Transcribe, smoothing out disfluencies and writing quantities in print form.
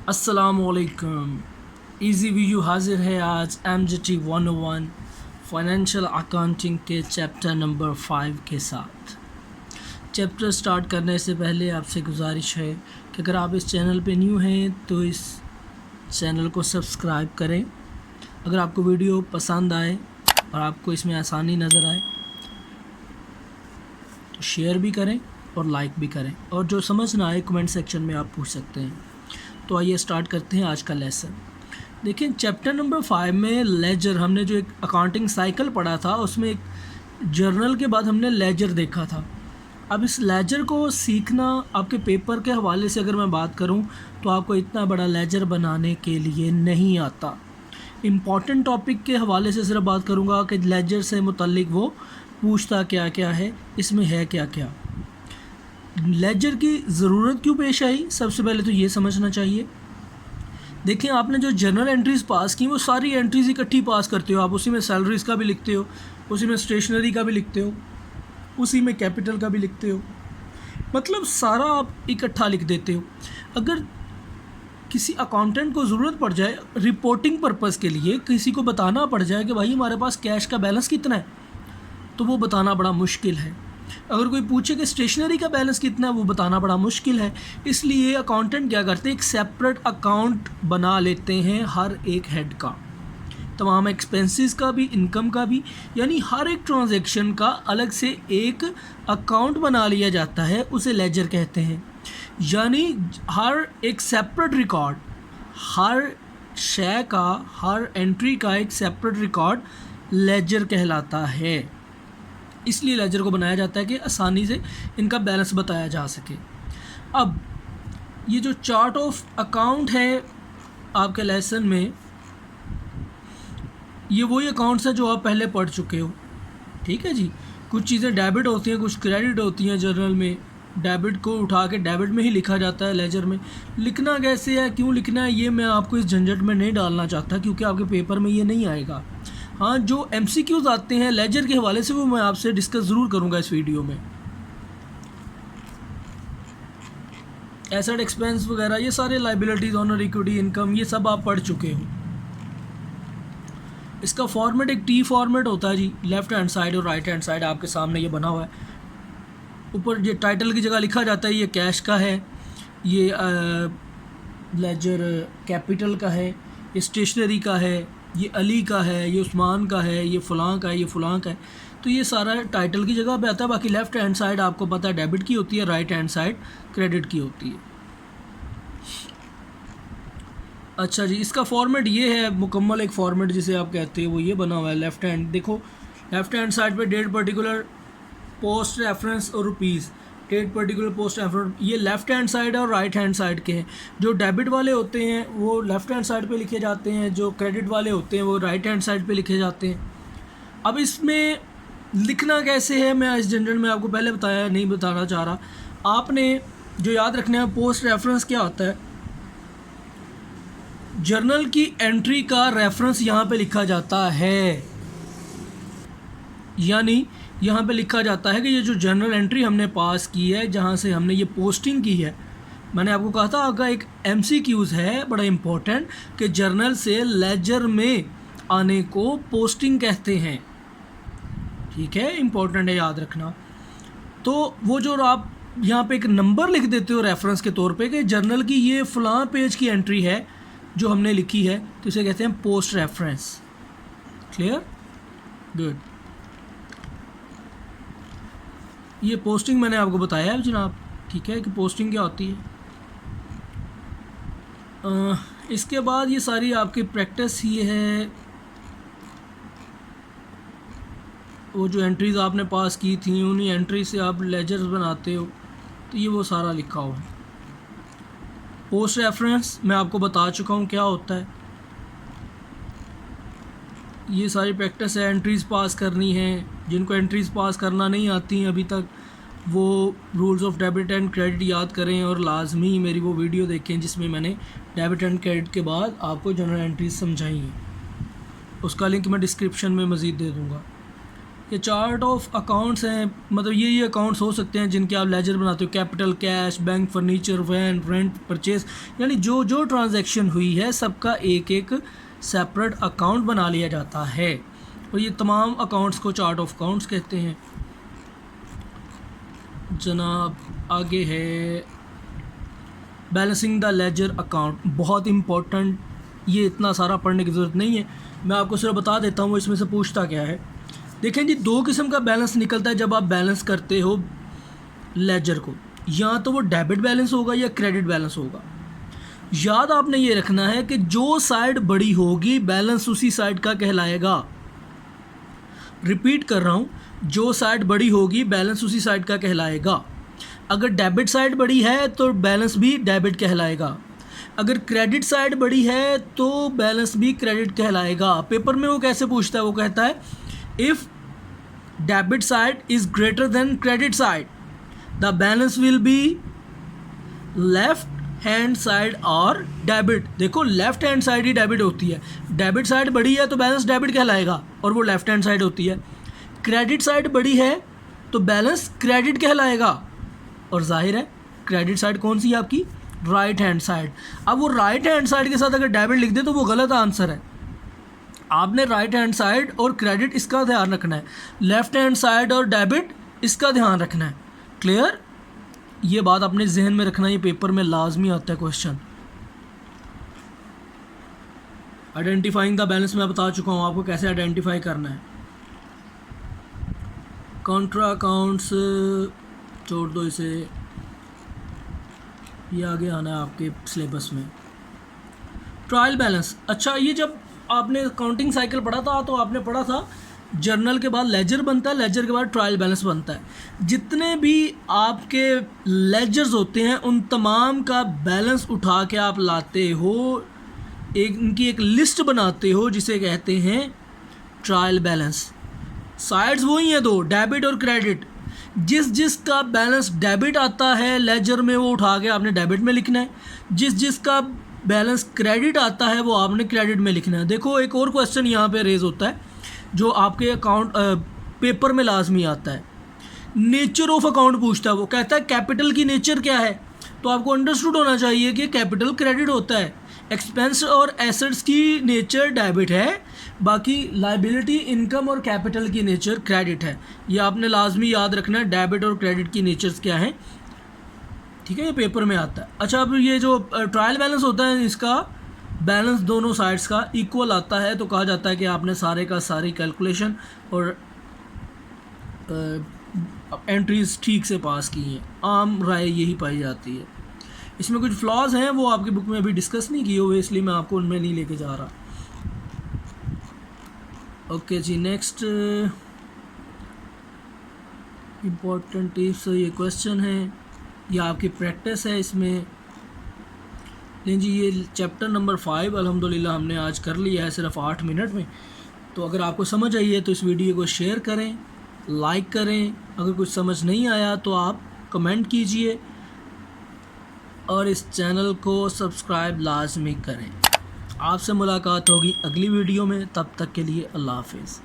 अस्सलामुअलैकुम। Easy video हाजिर है आज MGT 101 फाइनेंशियल अकाउंटिंग के चैप्टर नंबर 5 के साथ। चैप्टर स्टार्ट करने से पहले आपसे गुजारिश है कि अगर आप इस चैनल पे न्यू हैं तो इस चैनल को सब्सक्राइब करें। अगर आपको वीडियो पसंद आए और आपको इसमें आसानी नज़र आए तो शेयर भी करें और लाइक भी करें, और जो समझ ना आए कमेंट सेक्शन में आप पूछ सकते हैं। तो आइए स्टार्ट करते हैं आज का लेसन। देखिए चैप्टर नंबर 5 में लेजर, हमने जो एक अकाउंटिंग साइकिल पढ़ा था उसमें एक जर्नल के बाद हमने लेजर देखा था। अब इस लेजर को सीखना आपके पेपर के हवाले से अगर मैं बात करूं तो आपको इतना बड़ा लेजर बनाने के लिए नहीं आता। इम्पॉर्टेंट टॉपिक के हवाले से सिर्फ बात करूंगा कि लेजर से मुतल्लिक वो पूछता क्या क्या है, इसमें है क्या क्या। लेजर की ज़रूरत क्यों पेश आई, सबसे पहले तो ये समझना चाहिए। देखिए आपने जो जर्नल एंट्रीज़ पास की वो सारी एंट्रीज़ इकट्ठी पास करते हो आप, उसी में सैलरीज़ का भी लिखते हो, उसी में स्टेशनरी का भी लिखते हो, उसी में कैपिटल का भी लिखते हो, मतलब सारा आप इकट्ठा लिख देते हो। अगर किसी अकाउंटेंट को ज़रूरत पड़ जाए रिपोर्टिंग पर्पज़ के लिए, किसी को बताना पड़ जाए कि भाई हमारे पास कैश का बैलेंस कितना है, तो वो बताना बड़ा मुश्किल है। अगर कोई पूछे कि स्टेशनरी का बैलेंस कितना है, वो बताना बड़ा मुश्किल है। इसलिए अकाउंटेंट क्या करते हैं, एक सेपरेट अकाउंट बना लेते हैं हर एक हेड का, तमाम एक्सपेंसेस का भी, इनकम का भी, यानी हर एक ट्रांजैक्शन का अलग से एक अकाउंट बना लिया जाता है, उसे लेजर कहते हैं। यानी हर एक सेपरेट रिकॉर्ड, हर शय का, हर एंट्री का एक सेपरेट रिकॉर्ड लेजर कहलाता है। इसलिए लेजर को बनाया जाता है कि आसानी से इनका बैलेंस बताया जा सके। अब ये जो चार्ट ऑफ अकाउंट है आपके लेसन में, ये वही अकाउंट्स हैं जो आप पहले पढ़ चुके हो, ठीक है जी। कुछ चीज़ें डेबिट होती हैं, कुछ क्रेडिट होती हैं। जर्नल में डेबिट को उठा के डेबिट में ही लिखा जाता है, लेजर में लिखना कैसे है, क्यों लिखना है, ये मैं आपको इस झंझट में नहीं डालना चाहता क्योंकि आपके पेपर में ये नहीं आएगा। हाँ, जो MCQs आते हैं लेजर के हवाले से वो मैं आपसे डिस्कस ज़रूर करूँगा इस वीडियो में। एसेट एक्सपेंस वगैरह, ये सारे लाइबिलिटीज़, ऑनर, इक्विटी, इनकम, ये सब आप पढ़ चुके हो। इसका फॉर्मेट एक T फॉर्मेट होता है जी, लेफ्ट हैंड साइड और राइट हैंड साइड आपके सामने ये बना हुआ है। ऊपर ये टाइटल की जगह लिखा जाता है ये कैश का है, ये लेजर कैपिटल का है, ये स्टेशनरी का है, ये अली का है, ये उस्मान का है, ये फ़लाँ का है, ये फ़लाँ का है। तो ये सारा टाइटल की जगह पे आता है। बाकी लेफ़्ट हैंड साइड आपको पता है डेबिट की होती है, राइट हैंड साइड क्रेडिट की होती है। अच्छा जी, इसका फॉर्मेट ये है, मुकम्मल एक फॉर्मेट जिसे आप कहते हैं वो ये बना हुआ है। लेफ़्ट हैंड देखो, लेफ़्ट हैंड साइड पे डेट पर्टिकुलर, पोस्ट रेफरेंस और rupees, date particular, post reference, ये लेफ़्ट हैंड साइड और राइट हैंड साइड के हैं। जो डेबिट वाले होते हैं वो लेफ़्ट हैंड साइड पे लिखे जाते हैं, जो क्रेडिट वाले होते हैं वो राइट हैंड साइड पे लिखे जाते हैं। अब इसमें लिखना कैसे है, मैं इस जनरल में आपको पहले बताया, नहीं बताना चाह रहा। आपने जो याद रखना है, पोस्ट रेफरेंस क्या होता है, जर्नल की एंट्री का रेफरेंस यहाँ पे लिखा जाता है। यानी यहाँ पे लिखा जाता है कि ये जो जर्नल एंट्री हमने पास की है, जहाँ से हमने ये पोस्टिंग की है, मैंने आपको कहा था आपका एक MCQs है बड़ा इम्पोर्टेंट कि जर्नल से लेजर में आने को पोस्टिंग कहते हैं, ठीक है, इम्पोर्टेंट है, याद रखना। तो वो जो आप यहाँ पे एक नंबर लिख देते हो रेफरेंस के तौर पे कि जर्नल की ये फ़लाँ पेज की एंट्री है जो हमने लिखी है, तो इसे कहते हैं पोस्ट रेफरेंस। Clear, good. ये पोस्टिंग मैंने आपको बताया है जनाब, ठीक है, कि पोस्टिंग क्या होती है। इसके बाद ये सारी आपकी प्रैक्टिस ही है, वो जो एंट्रीज़ आपने पास की थी उन्हीं एंट्री से आप लेजर्स बनाते हो, तो ये वो सारा लिखा हुआ है। पोस्ट रेफरेंस मैं आपको बता चुका हूँ क्या होता है। ये सारी प्रैक्टिस है, एंट्रीज़ पास करनी है। जिनको एंट्रीज़ पास करना नहीं आती हैं अभी तक, वो rules of debit and credit याद करें और लाजमी मेरी वो वीडियो देखें जिसमें मैंने डेबिट एंड क्रेडिट के बाद आपको जनरल एंट्रीज समझाई हैं। उसका लिंक मैं डिस्क्रिप्शन में मज़ीद दे दूँगा। ये चार्ट ऑफ अकाउंट्स हैं, मतलब ये अकाउंट्स हो सकते हैं जिनके आप लेजर बनाते हो, capital, cash, bank, furniture, van, rent, purchase, यानी जो जो ट्रांजैक्शन हुई है सबका एक एक सेपरेट अकाउंट बना लिया जाता है, और ये तमाम अकाउंट्स को चार्ट ऑफ अकाउंट्स कहते हैं। जनाब आगे है बैलेंसिंग द लेजर अकाउंट, बहुत इम्पोर्टेंट, ये इतना सारा पढ़ने की ज़रूरत नहीं है, मैं आपको सिर्फ बता देता हूँ इसमें से पूछता क्या है। देखें जी, दो किस्म का बैलेंस निकलता है जब आप बैलेंस करते हो लेजर को, या तो वो डेबिट बैलेंस होगा या क्रेडिट बैलेंस होगा। याद आपने ये रखना है कि जो साइड बड़ी होगी बैलेंस उसी साइड का कहलाएगा। रिपीट कर रहा हूँ, जो साइड बड़ी होगी बैलेंस उसी साइड का कहलाएगा। अगर डेबिट साइड बड़ी है तो बैलेंस भी डेबिट कहलाएगा, अगर क्रेडिट साइड बड़ी है तो बैलेंस भी क्रेडिट कहलाएगा। पेपर में वो कैसे पूछता है, वो कहता है if debit side is greater than credit side the balance will be left hand side और डेबिट। देखो लेफ्ट हैंड साइड ही डेबिट होती है, डेबिट साइड बड़ी है तो बैलेंस डेबिट कहलाएगा और वो लेफ्ट हैंड साइड होती है। क्रेडिट साइड बड़ी है तो बैलेंस क्रेडिट कहलाएगा, और जाहिर है क्रेडिट साइड कौन सी है आपकी, राइट हैंड साइड। अब वो राइट हैंड साइड के साथ अगर डेबिट लिख दे तो वो गलत आंसर है। आपने राइट हैंड साइड और क्रेडिट इसका ध्यान रखना है, लेफ्ट हैंड साइड और डेबिट इसका ध्यान रखना है। क्लियर, ये बात अपने जहन में रखना, ये पेपर में लाजमी आता है क्वेश्चन। आइडेंटिफाइंग द बैलेंस मैं बता चुका हूँ आपको कैसे आइडेंटिफाई करना है। कॉन्ट्रा अकाउंट्स छोड़ दो इसे, ये आगे आना है आपके सिलेबस में। ट्रायल बैलेंस, अच्छा ये जब आपने अकाउंटिंग साइकिल पढ़ा था तो आपने पढ़ा था जर्नल के बाद लेजर बनता है, लेजर के बाद ट्रायल बैलेंस बनता है। जितने भी आपके लेजर्स होते हैं उन तमाम का बैलेंस उठा के आप लाते हो, एक इनकी एक लिस्ट बनाते हो जिसे कहते हैं ट्रायल बैलेंस। साइड्स वही हैं दो, डेबिट और क्रेडिट। जिस जिस का बैलेंस डेबिट आता है लेजर में वो उठा के आपने डेबिट में लिखना है, जिस जिस का बैलेंस क्रेडिट आता है वो आपने क्रेडिट में लिखना है। देखो एक और क्वेश्चन यहाँ पे रेज होता है जो आपके अकाउंट पेपर में लाजमी आता है, नेचर ऑफ अकाउंट पूछता है। वो कहता है कैपिटल की नेचर क्या है, तो आपको अंडरस्टूड होना चाहिए कि कैपिटल क्रेडिट होता है, एक्सपेंस और एसेट्स की नेचर डेबिट है, बाकी लाइबिलिटी, इनकम और कैपिटल की नेचर क्रेडिट है। ये आपने लाजमी याद रखना है, डेबिट और क्रेडिट की नेचर्स क्या हैं, ठीक है, ये पेपर में आता है। अच्छा, अब ये जो ट्रायल बैलेंस होता है इसका बैलेंस दोनों साइड्स का इक्वल आता है तो कहा जाता है कि आपने सारे का सारी कैलकुलेशन और एंट्रीज ठीक से पास की हैं। आम राय यही पाई जाती है। इसमें कुछ फ्लॉज हैं वो आपकी बुक में अभी डिस्कस नहीं किए हुए, इसलिए मैं आपको उनमें नहीं लेके जा रहा। ओके जी, नेक्स्ट इम्पोर्टेंट टिप्स, ये क्वेश्चन है, ये आपकी प्रैक्टिस है इसमें। लेकिन जी ये चैप्टर नंबर 5 अल्हम्दुलिल्लाह हमने आज कर लिया है सिर्फ 8 मिनट में। तो अगर आपको समझ आई है तो इस वीडियो को शेयर करें, लाइक करें। अगर कुछ समझ नहीं आया तो आप कमेंट कीजिए और इस चैनल को सब्सक्राइब लाजमी करें। आपसे मुलाकात होगी अगली वीडियो में, तब तक के लिए अल्लाह हाफिज़।